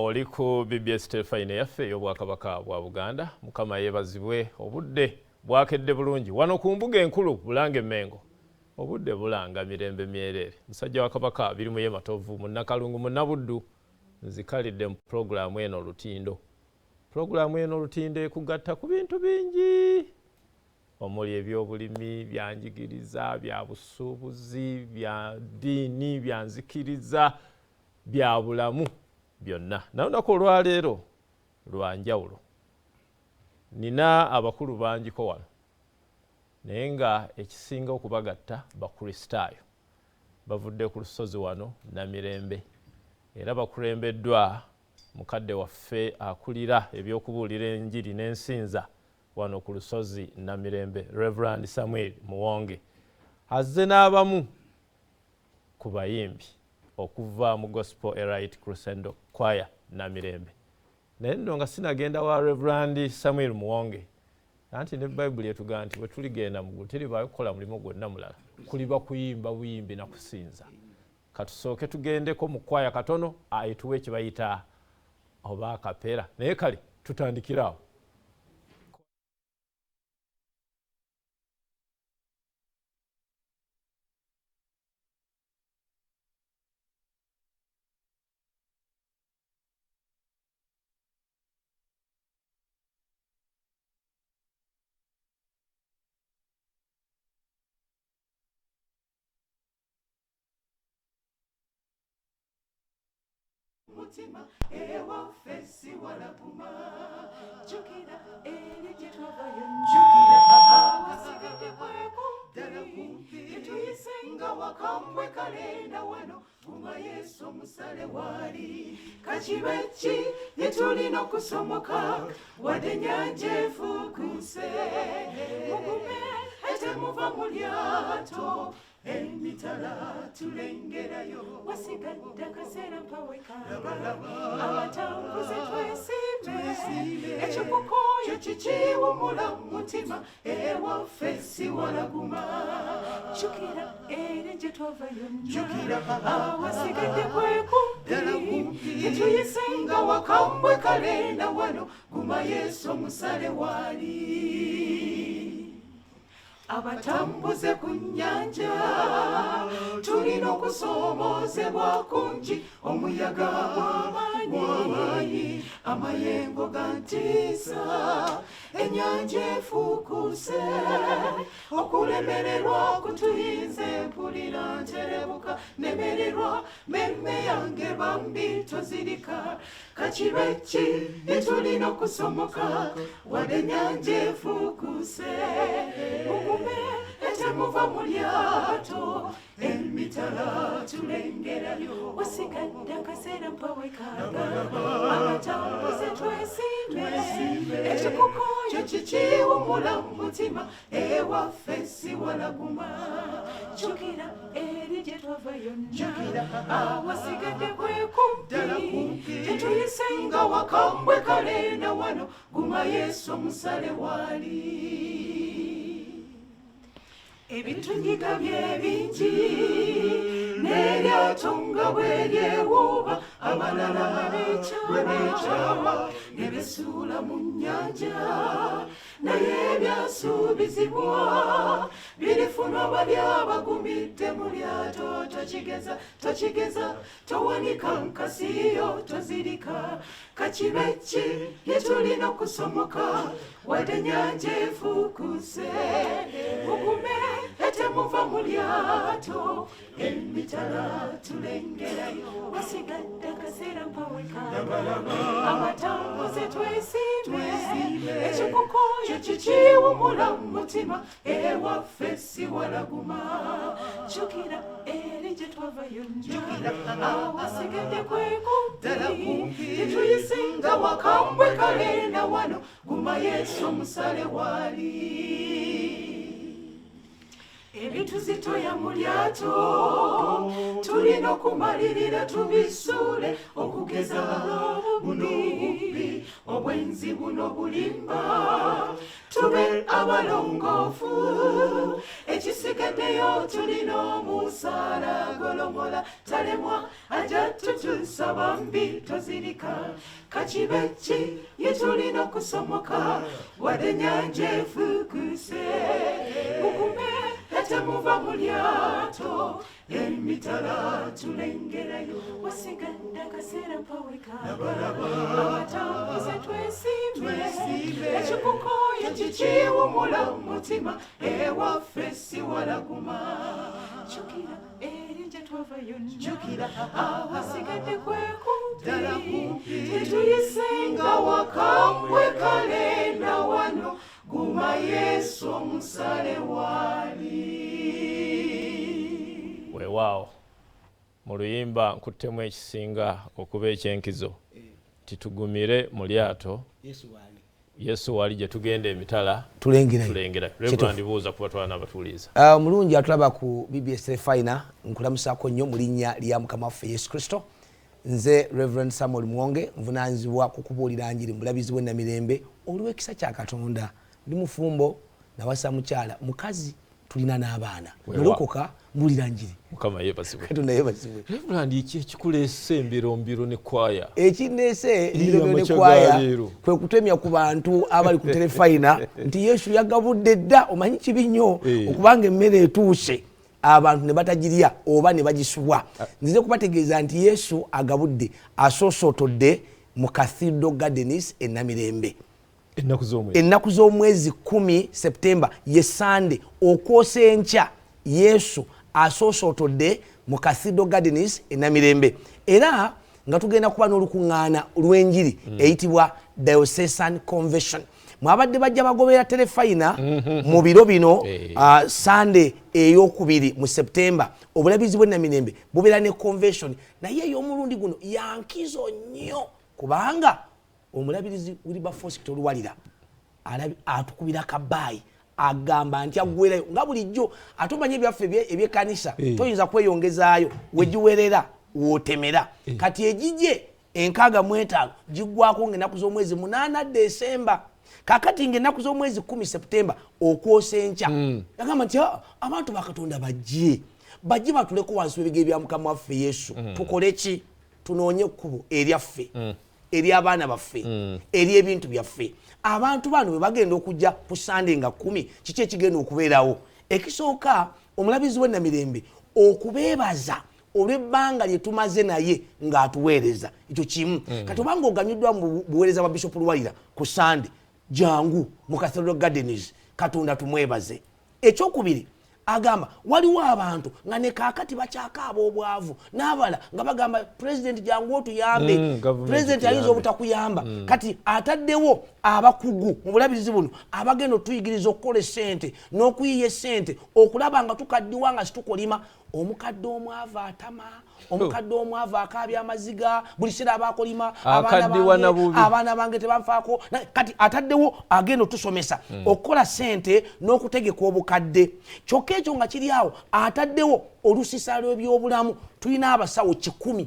oli ku BBS Terefayina yaffe y'Obwakabaka bwa Buganda. Mukama yeebazibwe, obudde bwakedde bulungi wano ku mbuga enkulu Bulange Mengo. Obudde bulanga mirembe myerere. Musajja wa Kabaka biri mu Yematovu mu Nakalungu mu Nabuddu nzikalidde mu programu eno Lutindo. Programu eno Lutindo ekugatta ku bintu bingi omuli ebyobulimi, byanjigiriza, bya busuubuzi, bya ddiini, bya nzikiriza, bya bulamu byonna. Nalunaku olwaleero lwa njawulo. Nina abakulu bangiko wano naye nga ekisinga okubagatta bakristaayo bavudde ku lusozi wano Namirembe era bakulembeddwa mukadde waffe akulira ebyokubuulira enjiri n'ensinza wano ku lusozi Namirembe, Reverend Samuel Muwonge azze n'abamu ku bayimbi okuva mu Gospel Elite Crescendo Choir Namirembe. Naye nno nga sinagenda wa Reverend Samuel Muwonge anti ne Bible etugamba nti bwe tuligenda mu ggulu teriba kukola mulimu gwonna mulala, kuliba kuyimba buyimbi na kusinza. Katusooke tugendeko mu kwaya katono ayituwe ekibayita oba akapeera, naye kale tutandikirawo. Mutima ewa fesi wala kuma jukira eri jetwavayo jukira abasigade kweko dala kumpi etuyisenga wakambwe kalenda wano kuma Yesu omusale wali kachibechi yetulina okusomoka wadde nyanja efukuse mugume ete muva mu lyato emitala tulengerayo wasigadde akaseera mpaweka abatambuze twesiime ekikukoyo kikiwumula mutima ewaffe si walaguma jukira eri gye twavayo jukira awasigadde kwekumpi tetuyisenga wakambwe kalenda wano guma Yesu omusale wali abatambuze ku nnyanja tulina okusomoozebwa kungi omuyaga w'amaanyi amayengo gantiisa ennyanja efuukuse okulemererwa kutuyinze mpulira nterebuka nemererwa memme yange bambi tozirika kakibe ki netulina okusomoka wadde ennyanja efuukuse etemuva mu lyato emitala tulengerayo wasigadde akaseera mpaweka abatambuze twesiime ekikukoyo kikiwumula mutima ewaffe si walaguma jukira eri gye twavayo jukira awasigadde kwekumpi tetuyisenga wakambwe kalenda wano guma Yesu omusale wali ebitunyiga bye bingi n'eryato nga bwe lyewuuba abalala beekyawa ne besuula mu nnyanja naye byasuubizibwa birifunwa bali abagumidde mu lyato tokigeza towanika nkasiyo tozirika kakibe ki yetulina okusomoka wadde ennyanja efuukuse mugume etemuva mu lyato emitala tulengerayo wasigadde akaseera mpaweka abatambuze twesiime ekikukoyo kikiwumula mutima ewaffe si walaguma jukira eri gye twavayo jukira awasigadde kwekumpi tetuyisenga wakambwe kalenda wano guma Yesu omusale wali ebituzitoya mu lyato tulina okumalirira tubisuule okugeza buno obwenzi buno bulimba tube abalongoofu ekisigaddeyo tulina omusaala golomola talemwa ajja tutuusa bambi tozirika kakibe ki ye tulina okusomoka wadde ennyanja efuukuse mukume etemuva mu lyato emitala tulengerayo wasigadde akaseera mpaweka abatambuze twesimbe ekikukoye kikiwumula mutima ewaffe si walaguma jjukira erinja twavayo jjukira awasigadde kwekumpyi tetuyisenga wakambwe kalenda wano guma Yesu omusale wali. Weewaawo mu luyimba nkuttemu ekisinga okuba ekyenkizo titugumire mu lyato Yesu wali gye tugenda emitala tulengera Reverend buuza kuba twana abatuuliza mulungi atulaba ku BBS Terefayina nkulamusako nnyo mu linnya lya Mukama waffe Yesu Kristo. Nze Reverend Samuel Mwonge nvunaanyizibwa ku kubuulira njiri mulabizi w'e Namirembe olw'ekisa kya Katonda. Ndi mufumbo nawasa mukyala mukazi tulina n'abaana nolokoka mbulira njiri Mukama yeebazibwe Katonda yeebazibwe. Reverend iki ekikuleese embirombiro ne kwaya ekindeese embirombiro ne kwaya kwe kutemya ku bantu abali ku Terefayina nti Yesu yagabudde dda omanyi kibi nnyo okubanga emmere etuuse abantu ne batagirya oba ne bagisubwa. Nzize kubategeeza nti Yesu agabudde asoosotodde mu Cathedral Gardens e Namirembe. Ennaku z'omwezi 10 September ye Sunday okwosa enkya Yesu asoosotodde mu Cathedral Gardens e Namirembe. Era nga tugenda kuba n'olukuŋŋaana lw'enjiri eyitibwa Diocesan Convention. Mwabadde bajja bagobera Terefayina mu biro bino Sunday ey'okubiri mu September obulabizi bw'e Namirembe bubeera ne convention naye ey'omulundi guno yankizo nnyo kubanga omulabirizi Wilberforce Toluwalira atukubira kabaayi agamba nti aggwerayo nga bulijjo ate omanye ebyaffe ebyekkanisa toyinza kweyongezaayo wegiwerera wootemera kati egijje 65 giggwako ng'ennaku z'omwezi 8 Desemba kakati ng'ennaku z'omwezi 10 September okwosa enkya yagamba nti abantu bakatonda bajje batuleko wansi w'ebigere bya Mukama waffe Yesu tukole ki tunoonye ekkubo eryaffe eri abaana baffe eri ebintu byaffe. Abantu bano bwe bagenda okujja ku Sunday nga 10 kiki ekigenda okubeerawo ekisooka omulabizi w'e Namirembe okubeebaza olw'ebbanga lye tumaze naye ng'atuweereza ekyo kimu kati obanga oganyuddwa mu buweereza bwa Bishop Luwalira ku Sunday jangu mu Cathedral Gardens Katonda tumwebaze. Ekyokubiri agamba waliwo abantu nga ne kaakati bakyakaaba obwavu n'abala nga bagamba President jangu otuyambe President ayinza obutakuyamba kati ataddewo abakugu mu bulabirizi buno abagenda otuyigiriza okukola essente n'okuyiya essente okulaba nga tukaddiwa nga situkolima omukadde omwavu atama omukadde omwavu akaabya amaziga buli kiseera abakolima abaana bange tebanfaako kati ataddewo agenda otusomesa okukola ssente n'okutegeka obukadde kyokka ekyo nga kiri awo ataddewo olusisa lw'ebyobulamu tulina abasawo 100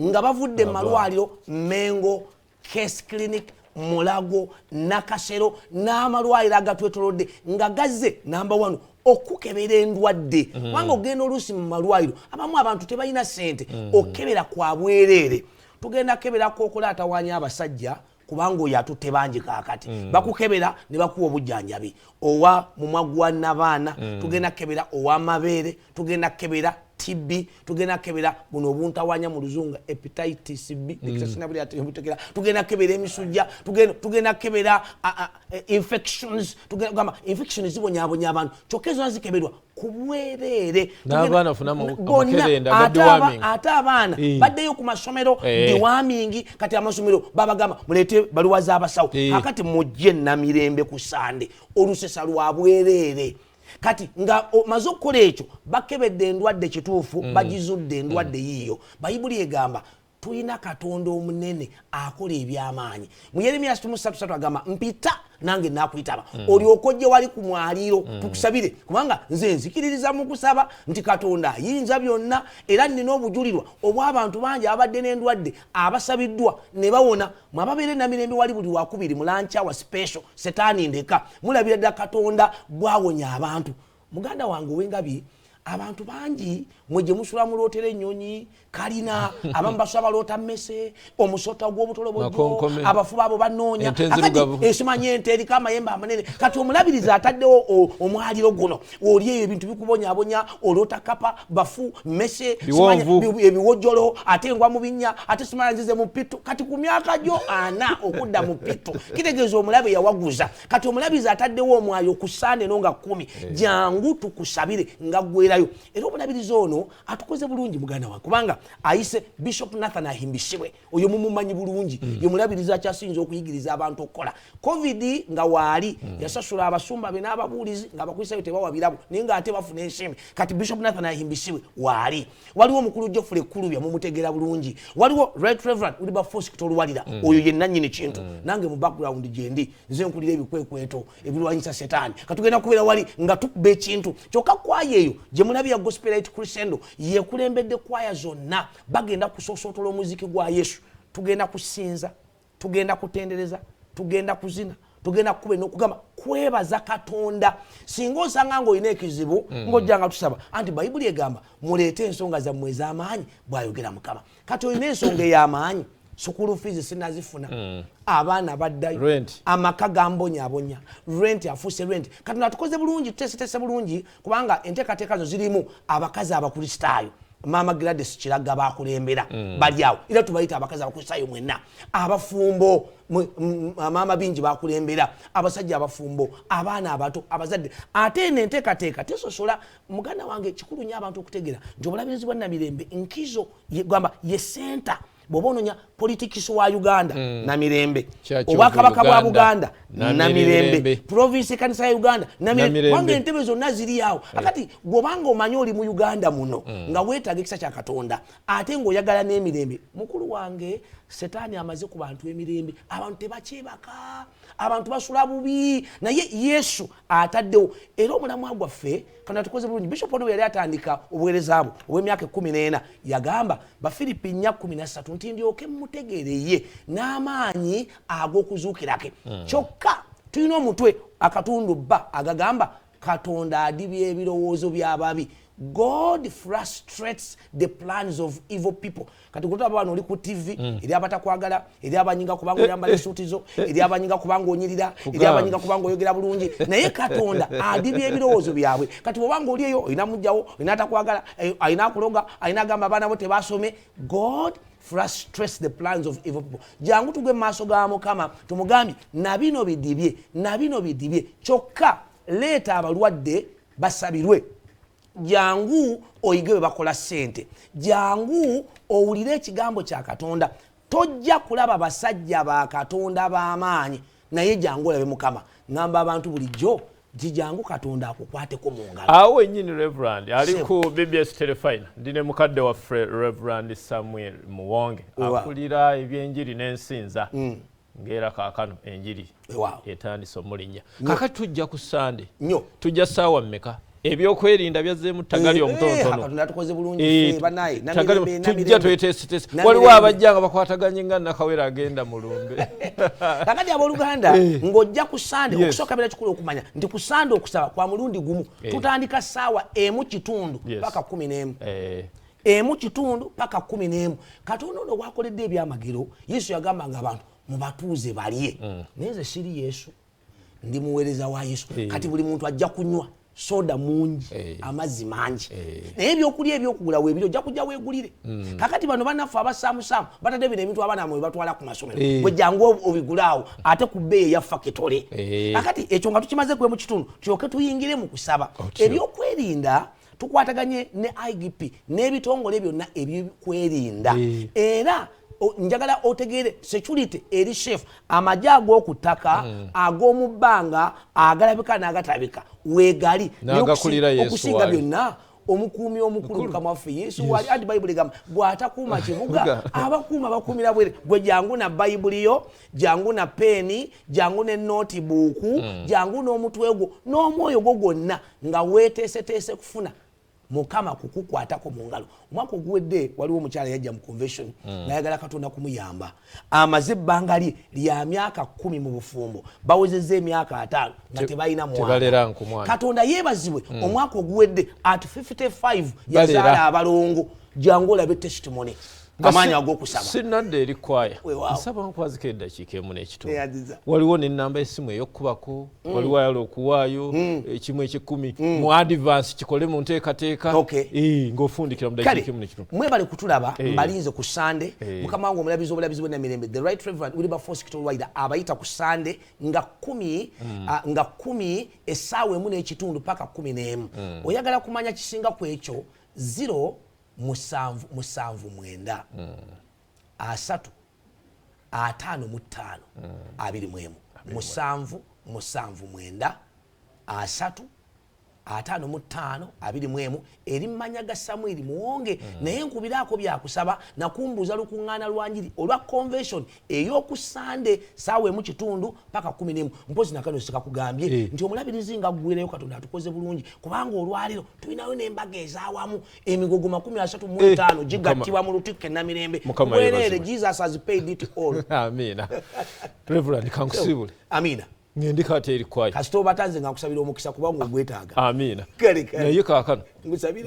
nga bavudde mu malwaliro Mengo Case Clinic Mulago Nakasero n'amalwaliro agatwetolodde nga gazze number 1 okukebera endwadde wanga ogenda oluusi mu malwaliro abamu abantu tebalina ssente okebera kwa bwereere tugenda keberako okulaatawaanya abasajja kubanga oyo atutte bangi kaakati bakukebera ne bakuwa obujjanjabi owa mumwa n'abaana tugenda kebera ow'amabeere tugenda kebera TB tugenda kebera buno obuntawaanya mu luzungu hepatitis B tugenda kebera emisujja tugenda kebera infections tugenda infections zibonyaabonya abantu kyokka ezo zikeberwa ku bwereere n'abaana funa amakerenda ate abaana baddeyo ku masomero dewarming kati amasomero babagamba muleete baluwa z'abasawo kakati mujje Namirembe ku Sande olusesa lwa bwereere kati nga maze okukola ekyo bakebedde endwadde kituufu bagizudde endwadde yiyo bayibuli egamba tuyina Katonda omunene akola ebyamaanyi. Mu Yeremiya 3:3 agamba mpita nange nakuyitaba olyoka ojje wali ku mwaliiro tukusabire kubanga nze nzikiririza mu kusaba nti Katonda ayinza byonna era nnina obujulirwa obw'abantu bangi abadde n'endwadde abasabiddwa ne bawona. Mwababeere Namirembe wali buli wakubiri mulancha wa special Setaani ndeka mulabira ddala Katonda bwawonya abantu. Muganda wange Wengabi abantu bangi mweje musula mulotera ennyonyi kalina abamu basaba lota mmese omusota gw'obutolobojjo abafuba abo banoonya akati esimanye Enteekateeka amayembe amanene kati omulabiriza ataddewo omwaliro guno oli eyo ebintu bikubonyabonya olota kapa bafu mmese ebiwojjolo ate ngwa mu binnya ate simanya nzize mu pitu kati ku myaka gyo ana okudda mu pitu kitegeeza omulabe yawaguza kati omulabiriza ataddewo omwayo ku Sande nonga 10 jangu tukusabire nga gwerayo era omulabiriza ono atukoze bulungi muganda wange kubanga ayise Bishop Nathan ahimbishibwe oyo mumumanyi bulungi yo mulabiriza kyasinze okuyigiriza abantu okukola covid nga waali yasasula abasumba be n'ababuulizi nga bakwisayo tebawabirabo ninga ate bafuna enshimwe kati Bishop Nathan ahimbishibwe waali waliwo omukulu Geoffrey Kulubya mumutegera bulungi waliwo Right Reverend Uliba Force kitolwalira oyo yenna nnyini kintu nange mu background gyendi nze nkulira ebikwekweto ebirwanyisa Setaani katugenda kubeera wali nga tukuba ekintu kyokka kwayeeyo gye mulabi ya Gospelite Crescendo yekulembedde kwaya zonna bagenda kusosootola omuziki gwa Yesu tugenda kusinza tugenda kutendereza tugenda kuzina tugenda kuba n'okugamba kwebaza Katonda singa osanga ng'olina ekizibu ng'ojjanga tusaba anti Bayibuli egamba muleete ensonga zammwe ez'amaanyi bw'ayogera Mukama kati olina ensonga ey'amaanyi sukulu fees sinazifuna abaana baddayo amaka gambonyabonya rent afuuse rent kati natukoze bulungi tuteesetese bulungi kubanga enteekateeka zo zirimu abakazi abakristaayo Mama Gladys Kiraga bakulembera bali awo era tubayita abakazi abakristaayo mwenna abafumbo mama bingi bakulembera abasajja abafumbo abaana abato abazadde ate enteekateeka tesosola muganda wange kikulu nnyo abantu okutegera nti obulabirizi bwa Namirembe nkizo yegamba ye center bobononya politics wa Uganda Namirembe obwakabaka bwa Buganda Namirembe province kanisa ya Uganda Namirembe wange entebe zonna ziri yawo akati gobanga omanyi oli mu Uganda muno nga weetaaga ekisa kya Katonda ate ng'oyagala n'emirembe mukulu wange Setaani amaze ku bantu emirembe abantu tebakyebaka abantu basula bubi naye Yesu ataddewo era omulamwa gwaffe kana tukoze bulungi Bishop ono yali atandika obuweereza bwo obw'emyaka 14 yagamba Bafilipi 4:13 nti ndyoke mutegereye n'amaanyi ag'okuzuukirake kyokka tulina omutwe akatundu bba agagamba Katonda adibya ebirowoozo by'ababi God frustrates the plans of evil people. Kati kutaba bano oli ku TV, eri abatakwagala, eri abanyinga kubanga oyambala suuti zo, eri abanyinga kubanga onyirira, eri abanyinga kubanga oyogera bulungi. Naye Katonda adibya ebirowoozo byabwe. Kati bwanga oli eyo olina mujjawo, olina atakwagala, alina kuloga, alina gamba abaana bo tebasome. God frustrates the plans of evil people. Jangu tugwe maaso ga Mukama tumugambye na bino bidibye kyokka leeta abalwadde basabirwe. Jangu oyige bakola sente jangu owulire ekigambo kya Katonda tojja kulaba basajja ba Katonda b'amaanyi naye jangu olabe Mukama ngamba abantu bulijjo jangu Katonda akukwateko mu ngalo awo ennyini Reverend ali ku BBS Terefayina ndine mukadde wa Reverend Samuel Muwonge akulira ebyenjiri n'ensinza ngera kaakano enjiri etandise omulinnya kakati tujja ku Sande tujja saawa mmeka ebyokwerinda byazzeemu ttagali omutonotono tukoze bulungi banaye tujja tweteesetese waliwo abajja nga bakwataganye nga Nakawera agenda mu lumbe kakati abooluganda ng'ojja ku Sande okusooka bera kikulu okumanya nti ku Sande okusaba kwa mulundi gumu tutandika ssaawa 1:00 paka 11 1:00 paka 11 Katonda ono bwakoledde ebyamagero Yesu yagamba nga abantu mubatuuze balye naye nze siri Yesu ndi muweereza wa Yesu kati buli muntu ajja kunywa soda mungi amazzi mangi naye ebyokulya ebyokugula weebiro ojja kujja weegulire kakati bano bannaffe abasaamusaamu batadde bino ebintu abaana mwe batwala ku masomero bwe jangu obigulaawo ate ku bbeeyi eyaffa ketole kakati ekyo nga tukimaze kwe mu kitundu tulyoke tuyingire mu kusaba ebyokwerinda tukwataganye ne IGP n'ebitongole byonna ebyokwerinda era njagala otegeere security eri chef amajja ag'okuttaka ag'omu bbanga agalabika n'agatalabika weegali okusinga byonna omukuumi omukulu mukama waffe Yesu wali adi Bayibuli gamba bw'atakuuma kibuga abakuuma bakuumira bwere gwe jangu na Bayibuli yo jangu na peeni jangu ne notebook jangu n'omutwe gwo n'omwoyo gwo gwonna nga weeteeseteese kufuna Mukama kukukwatako mu ngalo. Omwaka oguwedde waliwo omukyala yajja mu convention nayagala Katonda kumuyamba. Amaze ebbanga lya myaka 10 mu bufumbo bawezezza emyaka 5 nga tebalina mwana. Katonda yeebazibwe omwaka oguwedde at 55 yazaala abalongo jangu olabe testimony. Amanya agokusaba. Sinadde eri kwaya. Nsaba nkwazika eddakiika emu n'ekitundu. Waliwo n'ennamba y'essimu ey'okukubako, waliwo ayala okuwaayo ekimu eky'ekkumi mu advance kikole mu nteekateeka. Ng'ofundikira mu ddakiika emu n'ekitundu. Mwebale kutulaba mbalinze ku Sande. Mukama wange omulabizi w'obulabizi Namirembe, the right reverend Wilberforce Kitolwaira abayita ku Sande nga 10 essaawa emu n'ekitundu paka 11. Oyagala kumanya kisinga ku ekyo 0 musanvu mwenda 3 5 mu 5 21 musanvu mwenda 3 5 mu 5 21 eri mmanya ga Samwiri muwonge naye nkubiraako byakusaba nakumbuza lukuŋŋaana lwanjiri olwa convention ey'oku Sande saawa emu kitundu paka 11 mpozi nakano sikakugambye nti omulabirizi nga ggwereyo Katonda atukoze bulungi kubanga olwaliro tulinayo n'embaga ezaawamu emigogo 35 gigattibwa mu Lutikko Namirembe bwerere Jesus has paid it all. Amina. Reverend kankusibule. Amina. Ngendika ate eri kwaya. Kasito batanze nga nkusabira omukisa kubanga ogwetaaga. Amina. Naye kaakano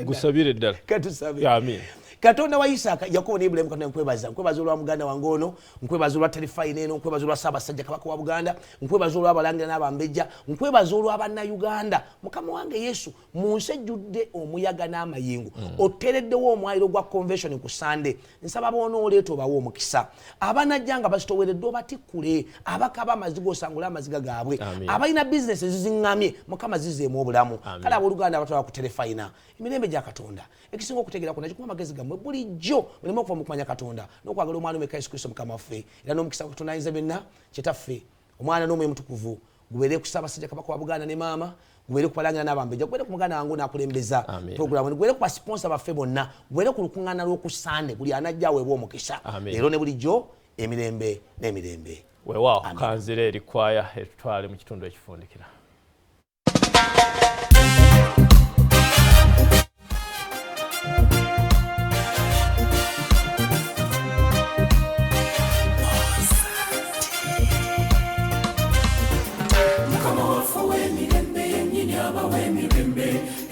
ngusabire ddala. Katusabe. Amina. Katonda wa Isaaka Yakobo ne Ibrahim Katonda nkwebaza olwa muganda wange ono nkwebaza olwa Terefayina eno nkwebaza olwa Ssaabasajja Kabaka wa Buganda nkwebaza olwa abalangira n'abambejja nkwebaza olwa bannayuganda Mukama wange Yesu mu nsi ejjudde omuyaga n'amayingu oteereddewo omwaliro gwa convention ku Sande nsaba boonooleeta obawo omukisa abanajja nga bazitoweredde obatikkule abakaba amaziga osangula amaziga gaabwe abalina bizinesi eziziŋŋamye Mukama zizeemu obulamu kale abooluganda abatwala ku Terefayina emirembe gya Katonda ekisinga okutegeera kuna kikuwa amagezi gammwe bulijjo muleme okuva mu kumanya Katonda n'okwagala omwana omeka Yesu Kristo Mukama waffe era n'omukisa Katonda ayinza byonna Kitaffe omwana n'omwoyo mutukuvu gubeere ku Ssaabasajja Kabaka wa Buganda ne maama gubeere ku balangira n'abambejja gubeere ku muganda wange n'akulembeza programu gubeere ku basponsa baffe bonna gubeere ku lukuŋŋaana lw'oku Sande buli anajja aweebwa omukisa leero ne bulijjo emirembe n'emirembe. Weewaawo kanzira eri kwaya etutwale mu kitundu ekifundikira.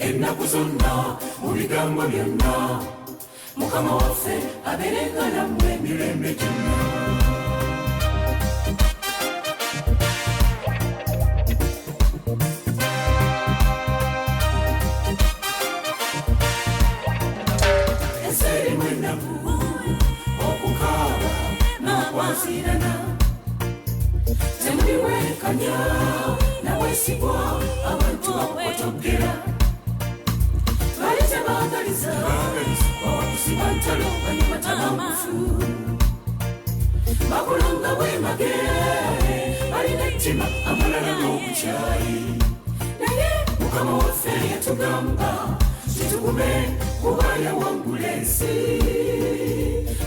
Ennaku zonna mu bigambo byonna Mukama waffe abeerenga nammwe emirembe gyonna. Ensi erimu ennaku okukaaba n'okwazirana temuliwenkanya naweesigwa abantu bakukotoggera baagaliza bawakusiba ntalo banyuma tabangufu bakulanga bwemagere balina ettima amalala n'obukyayi naye Mukama waffe yatugamba situgume kuba yawangula ensi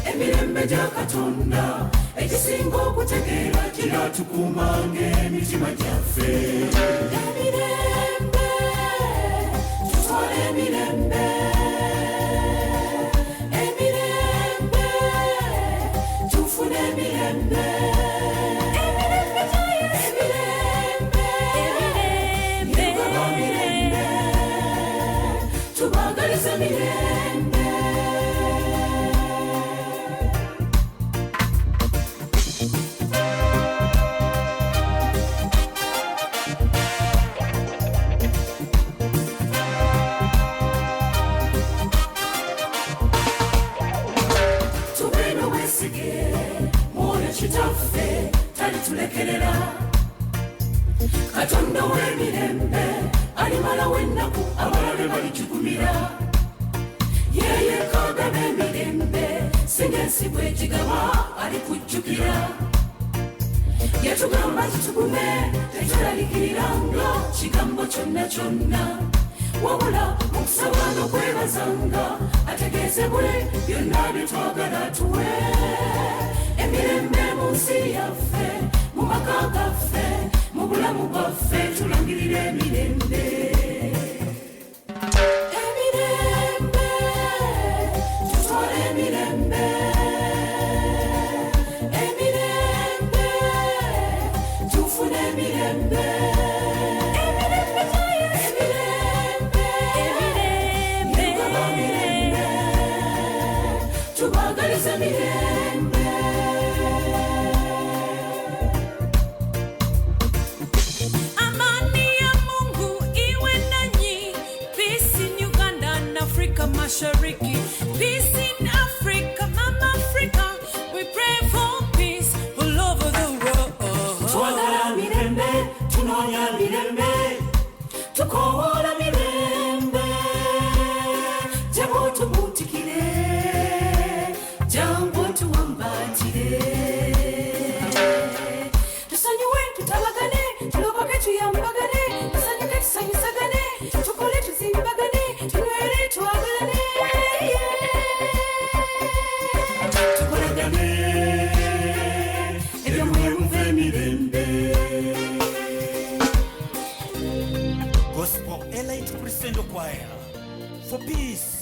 emirembe gya Katonda ekisinga okutegeera kiratukuumanga emitima gyaffe. Emirembe tutwale emirembe Kitaffe talitulekerera Katonda w'emirembe alimalawo ennaku abalabe balijugumira yeye kaagaba emirembe singa ensi bw'egigaba alikujjukira yatugamba kitugume tetulalikiriranga kigambo kyonna kyonna wabula mukusaba n'okwebazanga ategeezebwe byonna bye twagala tuwe emirembe mu nsi yaffe mu maka gaffe mu bulamu bwaffe tulangirira emirembe emirembe tutwale emirembe emirembe tufune emirembe Mashariki, peace in Africa, Mama Africa, we pray for peace all over the world. Twagala mirembe, tunonya mirembe, tukola mirembe, jambo tumutikire, jambo tuwambatire. Tusanyuwe, tutabagane, tulobake tuyambagane, tusanyuke tusanyusagane, tukole tuzimbagane, tunwere twagalane. Gospel Elite Crescendo Choir for peace.